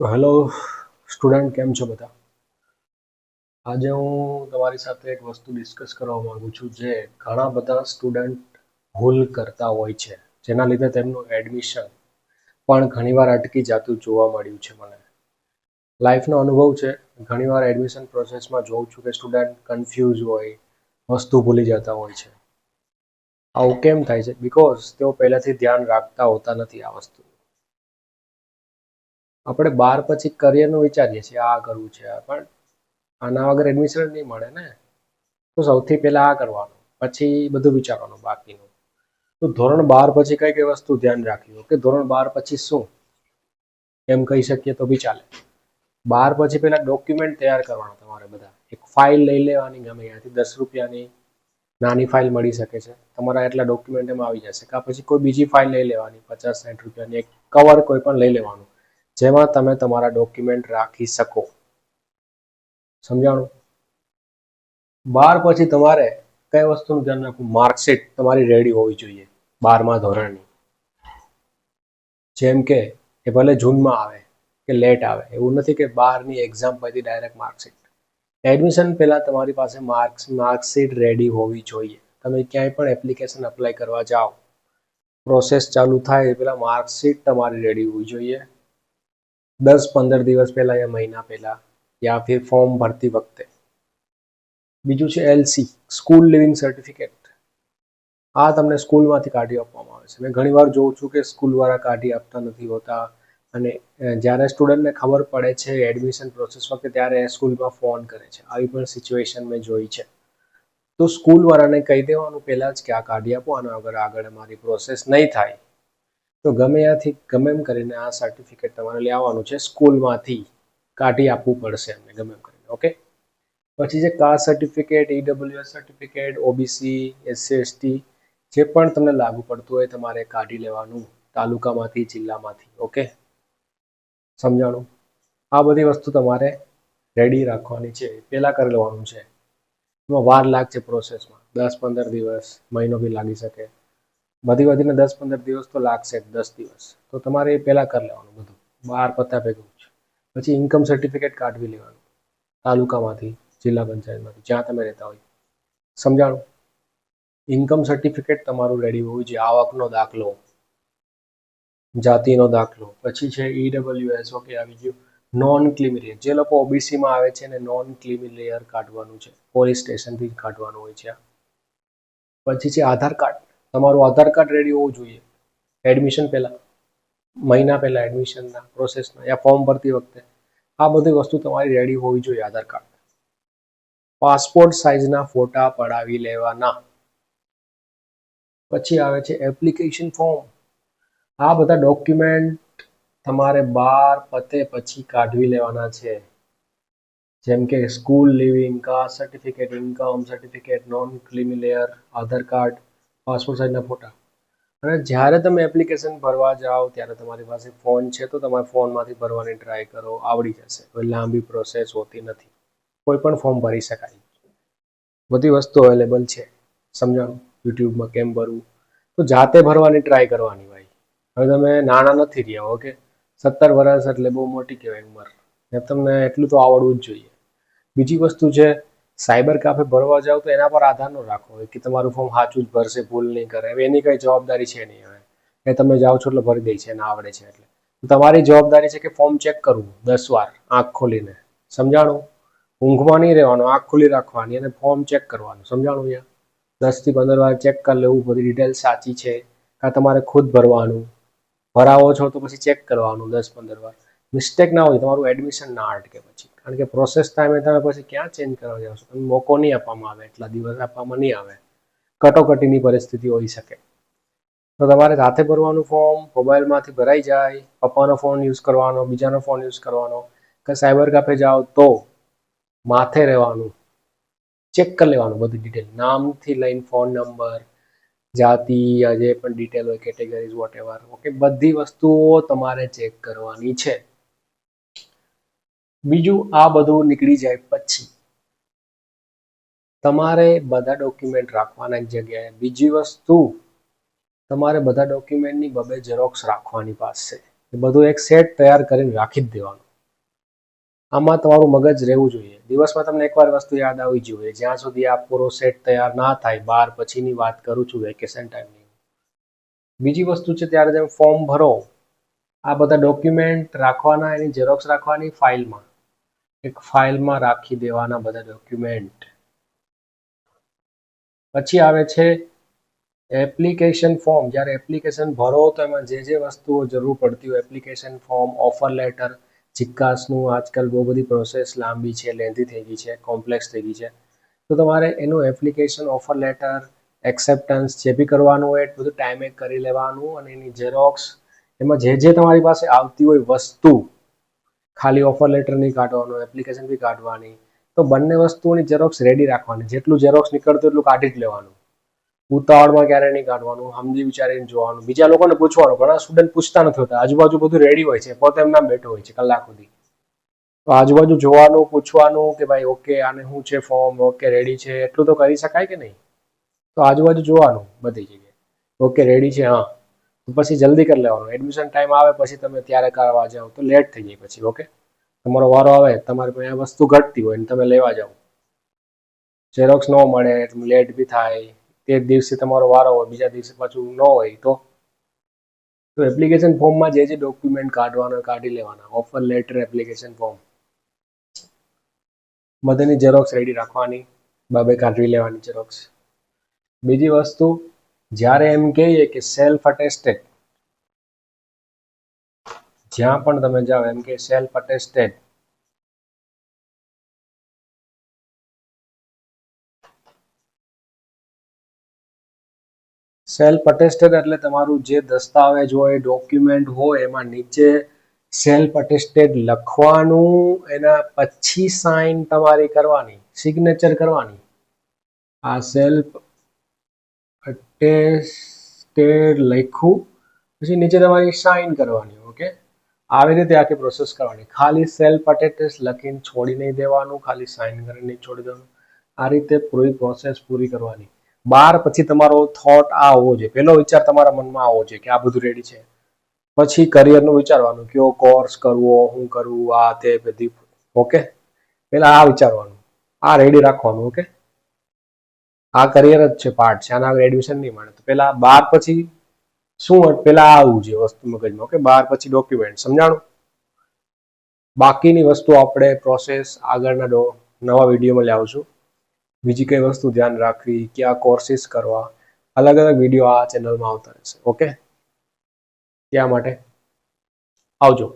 Hello student, કેમ છો બધા? આજે હું તમારી સાથે એક વસ્તુ ડિસ્કસ કરવા માંગુ છું જે ઘણા બધા સ્ટુડન્ટ ભૂલ કરતા હોય છે, જેના લીધે તેમનું એડમિશન પણ ઘણીવાર અટકી જતું જોવા મળ્યું છે. મને લાઈફનો અનુભવ છે. ઘણીવાર એડમિશન પ્રોસેસમાં જોઉં છું કે સ્ટુડન્ટ કન્ફ્યુઝ હોય, વસ્તુ ભૂલી જતા હોય છે. આવું કેમ થાય છે? બિકોઝ તેઓ પહેલાથી ધ્યાન રાખતા હોતા નથી આ વસ્તુ. આપણે 12 પછી કરિયરનું વિચારીએ છીએ, આ કરવું છે, પણ આના વગર એડમિશન નહીં મળે ને. તો સૌથી પહેલા આ કરવાનું, પછી બધું વિચારવાનું બાકીનું. તો ધોરણ 12 પછી કઈ કઈ વસ્તુ ધ્યાન રાખવી? કે ધોરણ 12 પછી શું એમ કહી શકીએ તો બી ચાલે. 12 પછી પહેલા ડોક્યુમેન્ટ તૈયાર કરવાના તમારે બધા. એક ફાઇલ લઈ લેવાની, ગમે ત્યાંથી 10 રૂપિયાની નાની ફાઇલ મળી શકે છે. તમારા એટલા ડોક્યુમેન્ટ એમાં આવી જશે. કાં પછી કોઈ બીજી ફાઇલ લઈ લેવાની 50-60 રૂપિયાની, એક કવર કોઈ પણ લઈ લેવાનું, જેમાં તમે તમારા ડોક્યુમેન્ટ રાખી શકો. સમજાણું? 12 પછી તમારે કઈ વસ્તુનું ધ્યાન રાખવું? માર્કશીટ તમારી રેડી હોવી જોઈએ 12મા ધોરણની. જેમ કે એ ભલે જૂનમાં આવે કે લેટ આવે, એવું નથી કે 12ની એક્ઝામ પછી ડાયરેક્ટ માર્કશીટ. એડમિશન પહેલા તમારી પાસે માર્કશીટ રેડી હોવી જોઈએ. તમે ક્યાંય પણ એપ્લિકેશન અપ્લાય કરવા જાઓ, પ્રોસેસ ચાલુ થાય એ પહેલા માર્કશીટ તમારી રેડી હોવી જોઈએ. 10-15 દિવસ પહેલા યા મહિના પહેલા, યા ફિર ફોર્મ ભરતી વખતે. બીજું છે LC, સ્કૂલ લિવિંગ સર્ટિફિકેટ. આ તમને સ્કૂલમાંથી કાઢી આપવામાં આવે છે. મેં ઘણીવાર જોઉં છું કે સ્કૂલવાળા કાઢી આપતા નથી હોતા, અને જ્યારે સ્ટુડન્ટને ખબર પડે છે એડમિશન પ્રોસેસ વખતે, ત્યારે સ્કૂલમાં ફોન કરે છે. આવી પણ સિચ્યુએશન મેં જોઈ છે. તો સ્કૂલવાળાને કહી દેવાનું પહેલાં જ કે આ કાઢી આપો, આના વગર આગળ અમારી પ્રોસેસ નહીં થાય. તો ગમે ત્યાંથી ગમે એમ કરીને આ સર્ટિફિકેટ તમારે લેવાનું છે, સ્કૂલમાંથી કાઢી આપવું પડશે એમને ગમે એમ કરીને. ઓકે. પછી છે caste certificate, EWS certificate, OBC, SC/ST, જે પણ તમને લાગુ પડતું હોય તમારે કાઢી લેવાનું તાલુકામાંથી, જિલ્લામાંથી. ઓકે, સમજાણું? આ બધી વસ્તુ તમારે રેડી રાખવાની છે, પહેલાં કરી લેવાનું છે. એમાં વાર લાગશે પ્રોસેસમાં, 10-15 દિવસ, મહિનો બી લાગી શકે. બધી વધીને 10-15 દિવસ તો લાગશે જ, 10 દિવસ. તો તમારે એ પહેલાં કરી લેવાનું બધું, 12 પત્યા ભેગું જ. પછી ઇન્કમ સર્ટિફિકેટ કાઢવી લેવાનું તાલુકામાંથી, જિલ્લા પંચાયતમાંથી, જ્યાં તમે રહેતા હોય. સમજાણું? ઇન્કમ સર્ટિફિકેટ તમારું રેડી હોવું જોઈએ. આવકનો દાખલો, જાતિનો દાખલો. પછી છે EWS. ઓકે, આવી ગયું. નોન ક્રીમી લેયર, જે લોકો OBCમાં આવે છે ને નોન ક્રીમી લેયર કાઢવાનું છે, પોલીસ સ્ટેશનથી કાઢવાનું હોય છે. પછી છે આધાર કાર્ડ. તમારું આધાર કાર્ડ રેડી હોવું જોઈએ એડમિશન પહેલા, મહિના પહેલા એડમિશનના પ્રોસેસના, યા ફોર્મ ભરતી વખતે. આ બધી વસ્તુ તમારી રેડી હોવી જોઈએ. આધાર કાર્ડ, પાસપોર્ટ સાઇઝના ફોટા પડાવી લેવાના. પછી આવે છે એપ્લિકેશન ફોર્મ. આ બધા ડોક્યુમેન્ટ તમારે 12 પતે પછી કાઢવી લેવાના છે. જેમ કે school leaving, caste certificate, income certificate, non creamy layer, Aadhaar card, passport સાઇઝના ફોટા. અને જ્યારે તમે એપ્લિકેશન ભરવા જાઓ ત્યારે તમારી પાસે ફોન છે તો તમારે ફોનમાંથી ભરવાની ટ્રાય કરો, આવડી જશે. કોઈ લાંબી પ્રોસેસ હોતી નથી, કોઈ પણ ફોર્મ ભરી શકાય. બધી વસ્તુ અવેલેબલ છે. સમજાણું? યુટ્યુબમાં કેમ ભરવું, તો જાતે ભરવાની ટ્રાય કરવાની ભાઈ. હવે તમે નાના નથી રહ્યા. ઓકે, 17 વર્ષ એટલે બહુ મોટી કહેવાય ઉંમર. તમને એટલું તો આવડવું જ જોઈએ. બીજી વસ્તુ છે, સાયબર કાફે ભરવા જાવ તો એના પર આધાર ન રાખો કે તમારું ફોર્મ સાચું જ ભરશે, ભૂલ નહીં કરે. હવે એની કઈ જવાબદારી છે નહીં. હવે એ તમે જાઓ છો એટલે ભરી દે છે, એને આવડે છે એટલે. તમારી જવાબદારી છે કે ફોર્મ ચેક કરવું 10 વાર આંખ ખોલીને. સમજાણું? ઊંઘમાં નહીં રહેવાનું, આંખ ખુલ્લી રાખવાની અને ફોર્મ ચેક કરવાનું. સમજાણું? યાર 10 થી 15 વાર ચેક કરી લેવું, બધી ડિટેલ સાચી છે. કાં તમારે ખુદ ભરવાનું, ભરાવો છો તો પછી ચેક કરવાનું 10-15 વાર. મિસ્ટેક ના હોય, તમારું એડમિશન ના અટકે પછી. કારણ કે પ્રોસેસ ટાઈમે તમે પછી ક્યાં ચેન્જ કરવા જાવ છો? તમને મોકો નહીં આપવામાં આવે, એટલા દિવસ આપવામાં નહીં આવે. કટોકટીની પરિસ્થિતિ હોઈ શકે. તો તમારે સાથે ભરવાનું ફોર્મ, મોબાઈલમાંથી ભરાઈ જાય, પપ્પાનો ફોન યુઝ કરવાનો, બીજાનો ફોન યુઝ કરવાનો. કે સાયબર કાફે જાઓ તો માથે રહેવાનું, ચેક કરી લેવાનું બધી ડિટેલ, નામથી લઈને ફોન નંબર, જાતિ, જે પણ ડિટેલ હોય, કેટેગરીઝ, વોટ એવર. ઓકે, બધી વસ્તુઓ તમારે ચેક કરવાની છે. બીજું, આ બધું નીકળી જાય પછી તમારે બધા ડોક્યુમેન્ટ રાખવાના એક જગ્યાએ. બીજી વસ્તુ, તમારે બધા ડોક્યુમેન્ટની 2 ઝેરોક્સ રાખવાની પાસે. એ બધું એક સેટ તૈયાર કરીને રાખી જ દેવાનું. આમાં તમારું મગજ રહેવું જોઈએ. દિવસમાં તમને એકવાર વસ્તુ યાદ આવવી જોઈએ, જ્યાં સુધી આ પૂરો સેટ તૈયાર ના થાય. 12 પછીની વાત કરું છું, વેકેશન ટાઈમની. બીજી વસ્તુ છે, ત્યારે તમે ફોર્મ ભરો, આ બધા ડોક્યુમેન્ટ રાખવાના, એની ઝેરોક્સ રાખવાની ફાઇલમાં, એક ફાઇલમાં રાખી દેવાના બધા ડોક્યુમેન્ટ. પછી આવે છે એપ્લિકેશન ફોર્મ. જ્યારે એપ્લિકેશન ભરો તો એમાં જે વસ્તુઓ જરૂર પડતી હોય, એપ્લિકેશન ફોર્મ, ઓફર લેટર, ચિક્કાસનું આજકાલ બહુ બધી પ્રોસેસ લાંબી છે, લેન્ધી થઈ ગઈ છે, કોમ્પ્લેક્સ થઈ ગઈ છે. તો તમારે એનું એપ્લિકેશન, ઓફર લેટર, એક્સેપ્ટન્સ જે બી કરવાનું હોય એ બધું ટાઈમે કરી લેવાનું, અને એની ઝેરોક્સ, એમાં જે તમારી પાસે આવતી હોય વસ્તુ, ખાલી ઓફર લેટર નહીં કાઢવાનું, એપ્લિકેશન બી કાઢવાની, તો બંને વસ્તુઓની ઝેરોક્સ રેડી રાખવાની. જેટલું ઝેરોક્સ નીકળતું એટલું કાઢી જ લેવાનું. ઉતાવળમાં ક્યારે નહીં કાઢવાનું, સમજી વિચારીને જોવાનું. બીજા લોકોને પૂછવાનું. ઘણા સ્ટુડન્ટ પૂછતા નથી હોતા, આજુબાજુ બધું રેડી હોય છે, પોતે એમના બેઠો હોય છે કલાક સુધી. તો આજુબાજુ જોવાનું, પૂછવાનું કે ભાઈ ઓકે આને શું છે ફોર્મ, ઓકે રેડી છે, એટલું તો કરી શકાય કે નહીં? તો આજુબાજુ જોવાનું બધી જગ્યાએ, ઓકે રેડી છે, હા, તો પછી જલ્દી કરી લેવાનું. એડમિશન ટાઈમ આવે પછી તમે ત્યારે કરવા જાઓ તો લેટ થઈ જાય પછી. ઓકે, તમારો વારો આવે, તમારે પાસે વસ્તુ ઘટતી હોય ને તમે લેવા જાઓ, ઝેરોક્સ ન મળે, લેટ બી થાય, તે દિવસે તમારો વારો હોય, બીજા દિવસે પાછું ન હોય તો એપ્લિકેશન ફોર્મમાં જે ડોક્યુમેન્ટ કાઢવાના કાઢી લેવાના. ઓફર લેટર, એપ્લિકેશન ફોર્મ, બધાની ઝેરોક્સ રેડી રાખવાની, બાબે કાઢવી લેવાની ઝેરોક્સ. બીજી વસ્તુ, જ્યારે એમ કહીએ કે સેલ્ફ અટેસ્ટેડ, જ્યાં પણ તમે જાઓ એમ કે સેલ્ફ અટેસ્ટેડ, સેલ્ફ અટેસ્ટેડ એટલે તમારું જે દસ્તાવેજ હોય, ડોક્યુમેન્ટ હોય, એમાં નીચે સેલ્ફ અટેસ્ટેડ લખવાનું, એના પછી સાઇન તમારી કરવાની, સિગ્નેચર કરવાની. આ સેલ્ફ અટેસ્ટેડ લખ્યું પછી નીચે તમારી સાઇન કરવાની. ઓકે, આવી રીતે આખી પ્રોસેસ કરવાની. ખાલી સેલ્ફ અટેસ્ટેડ લખીને છોડી નહીં દેવાનું, ખાલી સાઇન કરીને નહીં છોડી દેવાનું. આ રીતે પૂરી પ્રોસેસ પૂરી કરવાની. 12 પછી તમારો થોટ આ હોવો જોઈએ, પહેલો વિચાર તમારા મનમાં આવવો જોઈએ કે આ બધું રેડી છે. પછી કરિયરનું વિચારવાનું, કયો કોર્સ કરવો, શું કરવું, આ તે બધી. ઓકે, પહેલા આ વિચારવાનું, આ રેડી રાખવાનું. ઓકે, આ કરિયર જ છે, પાર્ટ છે, આના આગળ એડમિશન નહીં મળે. તો પહેલા 12 પછી શું, પહેલા આવવું જોઈએ વસ્તુ મગજમાં. ઓકે, 12 પછી ડોક્યુમેન્ટ, સમજાણું? બાકીની વસ્તુ આપણે પ્રોસેસ આગળના નવા વિડીયોમાં લાવશું. બીજી કઈ વસ્તુ ધ્યાન રાખવી, કયા કોર્સિસ કરવા, અલગ અલગ વિડીયો આ ચેનલમાં આવતા રહેશે. ઓકે, ત્યાં માટે આવજો.